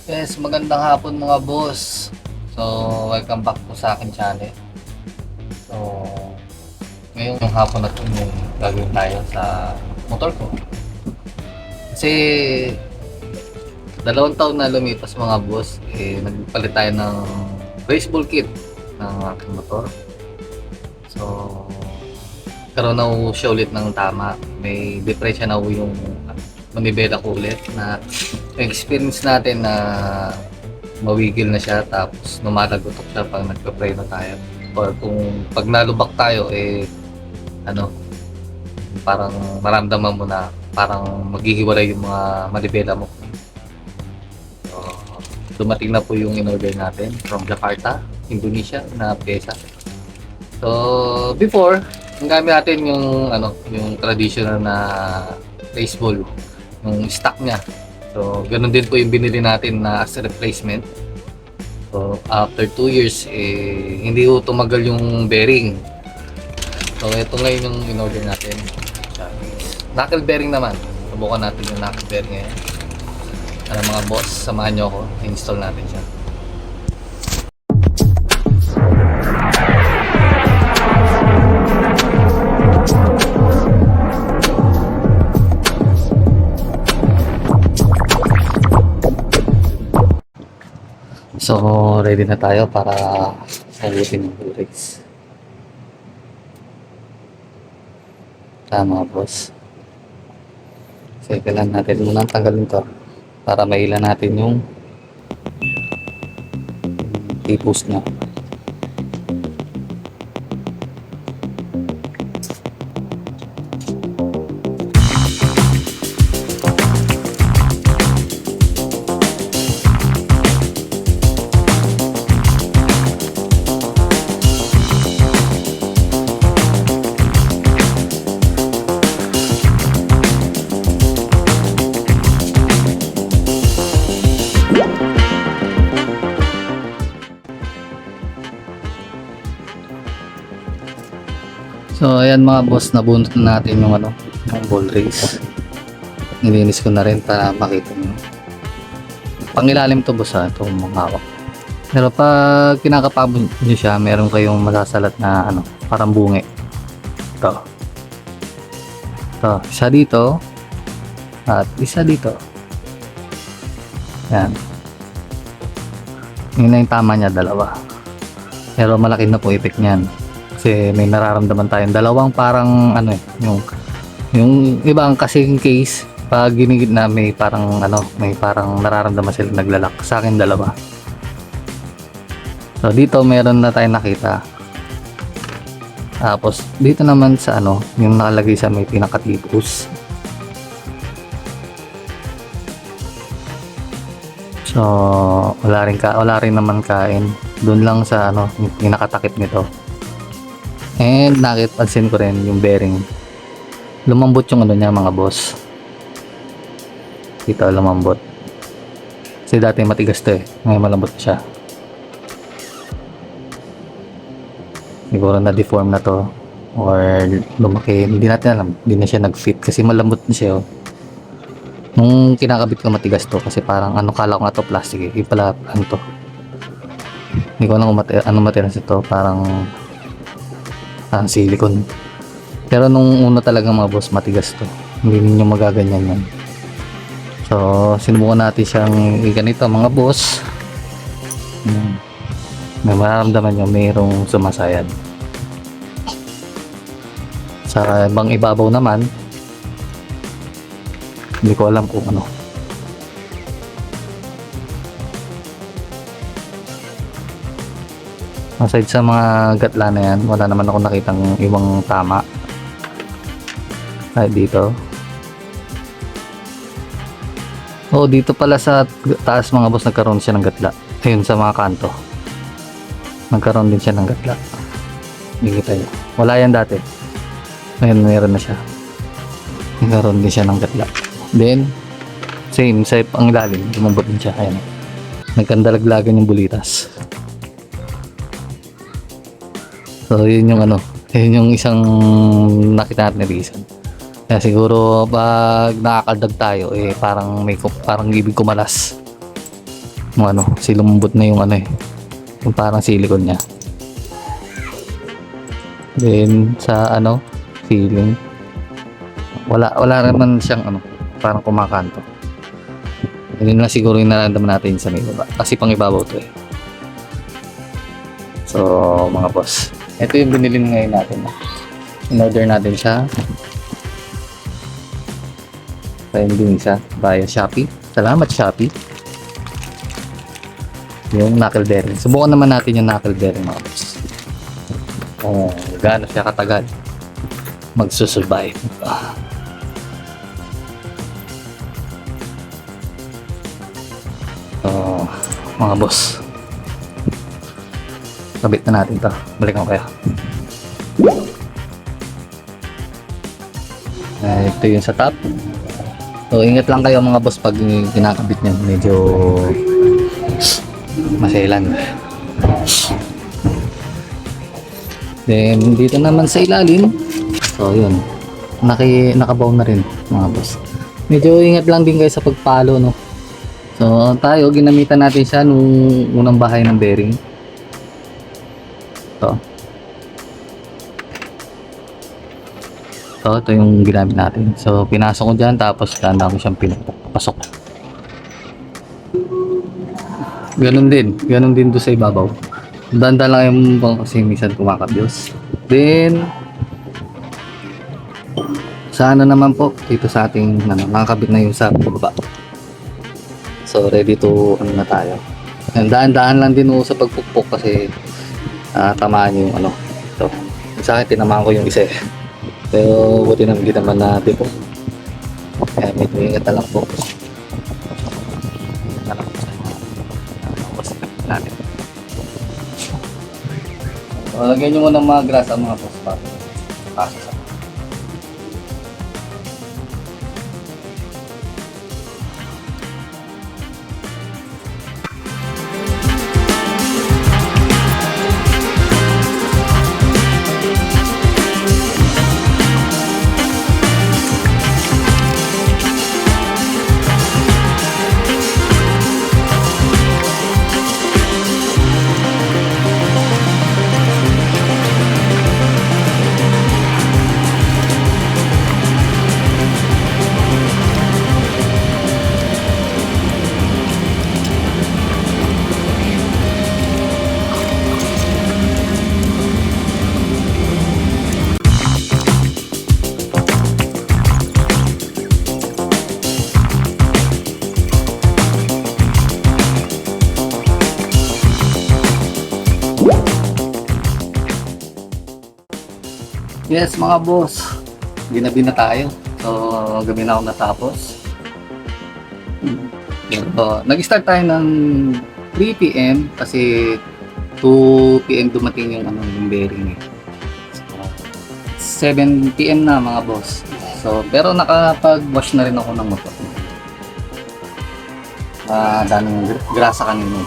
Yes, magandang hapon mga boss. So, welcome back po sa akin channel. So, ngayong hapon na ito yung gagawin tayo sa motor ko. Kasi, 2 taon na lumipas mga boss, nagpalit tayo ng race ball kit ng aking motor. So, karoon na siya ulit ng tama. May diferensya na yung manibela ko ulit na experience natin na mawigil na siya tapos lumalagotok siya pag nagpe-preno tayo or kung pag nalubak tayo ano parang maramdaman mo na parang maghihiwalay yung mga manibela mo. So, dumating na po yung in-order natin from Jakarta, Indonesia na pyesa. So before ang gamit natin yung traditional na baseball, yung stock niya. So, ganun din po yung binili natin na as a replacement. So, after 2 years, hindi po tumagal yung bearing. So, ito ngayon yung in-order natin. Knuckle bearing naman. Subukan natin yung knuckle bearing ngayon. Mga boss, samahan nyo ako. I-install natin siya. So, ready na tayo para sagutin yung race. Tama, boss. So, kailangan natin muna tanggalin to para mailan natin yung tipos niya. So ayan mga boss, nabunot na natin yung yung ball race. Nilinis ko na rin para makita nyo. Pangilalim to boss itong mga hawak. Pero pag kinakapabon nyo siya, meron kayong masasalat na parang bungi. Ito. Ito, isa dito. At isa dito. Yan. Yun na yung tama niya, dalawa. Pero malaki na po effect niyan. Kasi may nararamdaman tayong dalawang parang yung ibang kasing case pag ginigit na may parang nararamdaman sila naglalak. Sa akin dalawa. So dito meron na tayong nakita. Tapos dito naman sa yung nakalagay sa may pinakatipos. So wala rin naman kain. Doon lang sa yung pinakatakip nito. And nakipansin ko rin yung bearing. Lumambot yung niya mga boss. Dito lumambot. Kasi dati matigas to ngayon malambot siya. Siguro na deform na to or lumaki, hindi natin alam. Hindi na siya nag-fit kasi malambot na siya. Nung kinakabit ko matigas to kasi parang kala ko nga to plastic Yung pala to. Hindi ko alam kung materials ito. Parang silicone. Pero nung una talaga mga boss, matigas to. Hindi ninyo magaganyan yan. So, sinubukan natin siyang ganito mga boss. May mararamdaman nyo, mayroong sumasayad. Sa ibang ibabaw naman, hindi ko alam kung aside sa mga gatla na yan, wala naman ako nakitang ibang tama. Kahit dito. Dito pala sa taas mga boss, nagkaroon siya ng gatla. Ayun sa mga kanto. Nagkaroon din siya ng gatla. Hindi kita yun. Wala yan dati. Ngayon meron na siya. Nagkaroon din siya ng gatla. Then, same sa pangilalim. Lumambot din siya. Ayan. Nagkandalaglagan yung bulitas. So yun yung yun yung isang nakita natin na reason. Kaya siguro pag nakakaldag tayo parang ibig kumalas. Yung ano, silumbot na yung ano eh. Yung parang silicone niya. Then sa ano, ceiling. Wala naman siyang ano, parang kumakanto. Yun na siguro yung nararamdaman natin sa may baba. Kasi pang ibabaw to eh. So mga boss, ito yung binili ngayon natin. In-order natin siya. Tayo din siya via Shopee. Salamat Shopee. Yung knuckle bearing. Subukan naman natin yung knuckle bearing mga boss. Kung gaano siya katagal magsusurvive. So, mga boss, kabit na natin to. Balikan ko kayo. Ito yung sa top. So ingat lang kayo mga boss pag kinakabit nyo. Medyo maselan. Then dito naman sa ilalim. So yun, nakabaw na rin mga boss. Medyo ingat lang din kayo sa pagpalo, no. So tayo ginamitan natin siya nung unang bahay ng bearing. Ito yung ginamit natin. So pinasok ko dyan, tapos tanda ko siyang pinapasok. Ganun din doon sa ibabaw. Danda lang yung kasi minsan kumakabyos. Then sa ano naman po, dito sa ating nakakabit na yung sa baba. So ready to ano na tayo. Daan-daan lang din sa pagpukpok kasi tamaan yung ano. Ito. Sa akin tinamaan ko yung isa eh. Pero buti naman hindi naman natin po. Kaya medyo ingat na lang po. Natin. So, lagyan nyo muna ng mga grasa mga boss para pasok sa Yes mga boss, ginabi na tayo. So gabi na ako natapos. So, nag-start tayo ng 3 PM kasi 2 PM dumating yung yung bearing eh. So, 7 PM na mga boss. So pero nakapag-wash na rin ako ng motor. Daming grasa kanina.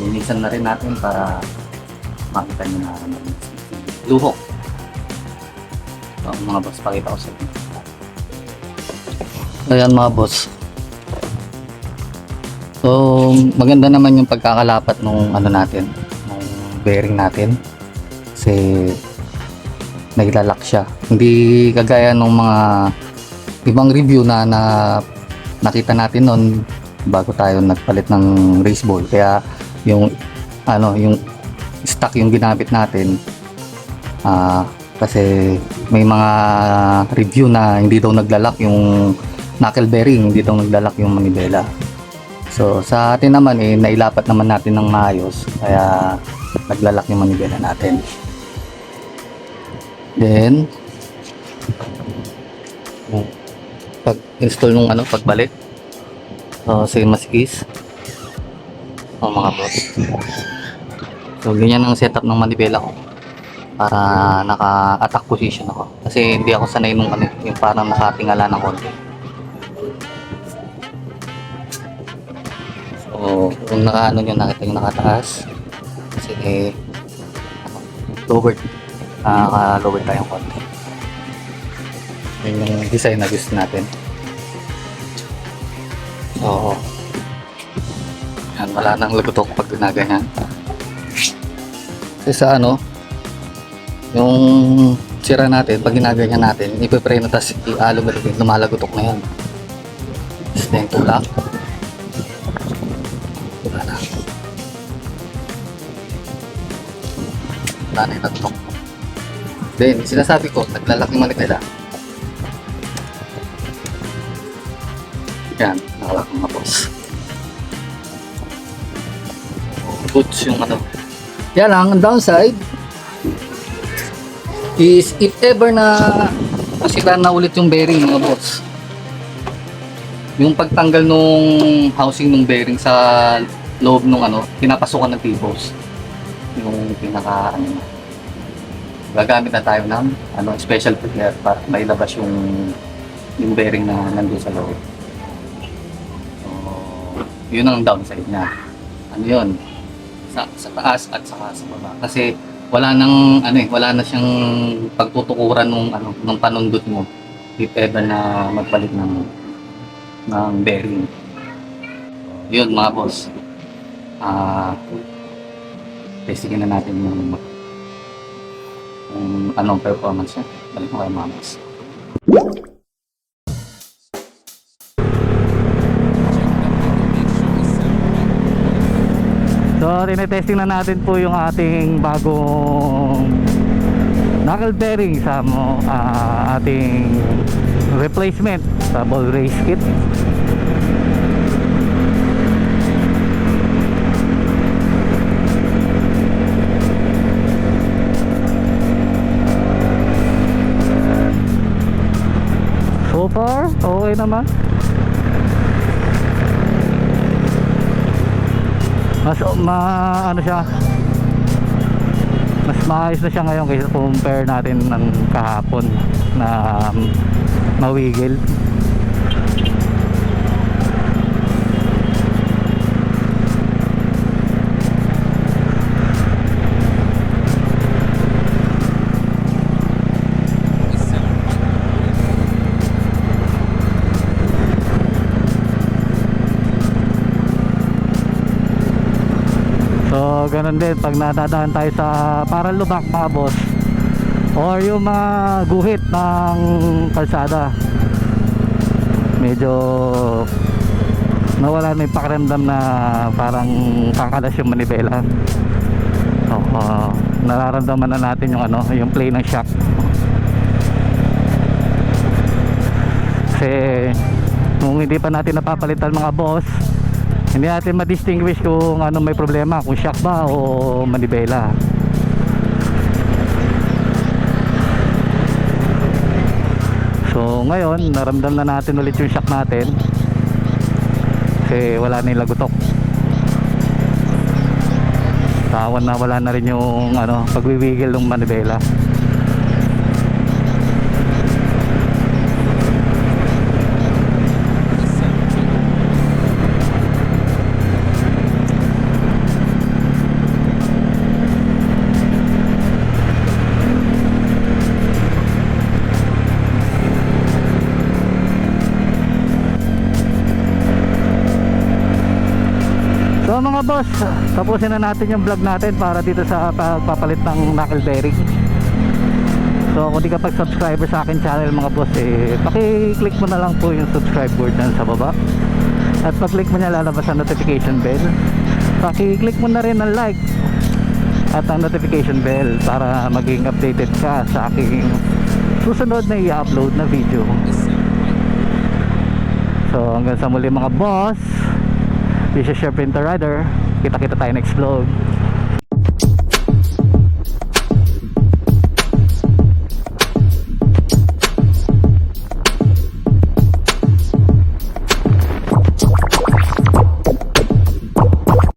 Linisan na rin natin para makita nyo na luhok. So, mga boss, pakita ko sa inyo. Ayan mga boss. So, maganda naman yung pagkakalapat nung natin, nung bearing natin. Kasi naglalak siya. Hindi kagaya nung mga ibang review na nakita natin noon bago tayo nagpalit ng race ball. Kaya yung yung stock yung ginamit natin. Kasi may mga review na hindi daw naglalak yung knuckle bearing, hindi daw naglalak yung manibela. So sa atin naman nailapat naman natin ng maayos, kaya naglalak yung manibela natin. Then pag-install nung pagbalik, same as is. Mga boss. So ganyan ang setup ng manibela ko. Para naka-attack position ako. Kasi hindi ako sanay nung yung parang nakatingala ng konti. So, kung naka nakita yung nakataas. Kasi lowered. Naka-lowered tayong konti. Yun yung design na gusto natin. So, Yan, wala nang lagutok pag ginaganyan. Kasi sa ano, yung sira natin, pag ginaganyan natin, ipipreno tas ialog natin, lumalagutok na yan. Tapos na yung tulak. Wala na. Wala na yung lagutok. Then, sinasabi ko, naglalaki manipela. Yan, nakalak mga boss. Goods yung ano. Yan lang, ang downside is if ever na masira na ulit yung bearing mga boss. Yung pagtanggal nung housing ng bearing sa loob nung ano, pinapasukan ng T-post. Yung pinaka ano, gagamit na tayo ng ano, special prepare para mailabas yung bearing na nandun sa loob. So, yun ang downside niya. Ano yun? Sa taas at saka sa baba. Kasi wala nang ano wala na siyang pagtutukuran nung panundot mo if ever na magpalit ng bearing. So, yun mga boss. Testingin na natin yung anong performance niya. Balik mo kayo mga boss. So, tinetesting na natin po yung ating bagong knuckle bearing sa ating replacement sa ball race kit. So far, okay naman. Mas ano siya, mas maayos na siya ngayon kaysa compare natin ng kahapon na mawigil. So ganun din pag nadadaan tayo sa parang lubak mga boss or yung mga guhit ng kalsada, medyo nawala na yung pakiramdam na parang kakalas yung manibela. So nararamdaman na natin yung ano, yung play ng shock. Kasi kung hindi pa natin napapalitan mga boss, hindi natin ma-distinguish kung ano may problema, kung shock ba o manibela. So ngayon, naramdam na natin ulit yung shock natin kasi wala na yung lagutok. Tawan na wala na rin yung ano, pagwiwigil ng manibela. So mga boss, tapusin na natin yung vlog natin para dito sa pagpapalit ng knuckle bearing. So kung di ka pag-subscriber sa akin channel mga boss, paki-click mo na lang po yung subscribe board dyan sa baba. At pag-click mo niya lalabas ang notification bell. Paki-click mo na rin ang like at ang notification bell para maging updated ka sa aking susunod na i-upload na video. So hanggang sa muli mga boss, this is your Printer Rider. Kita-kita tayo next vlog.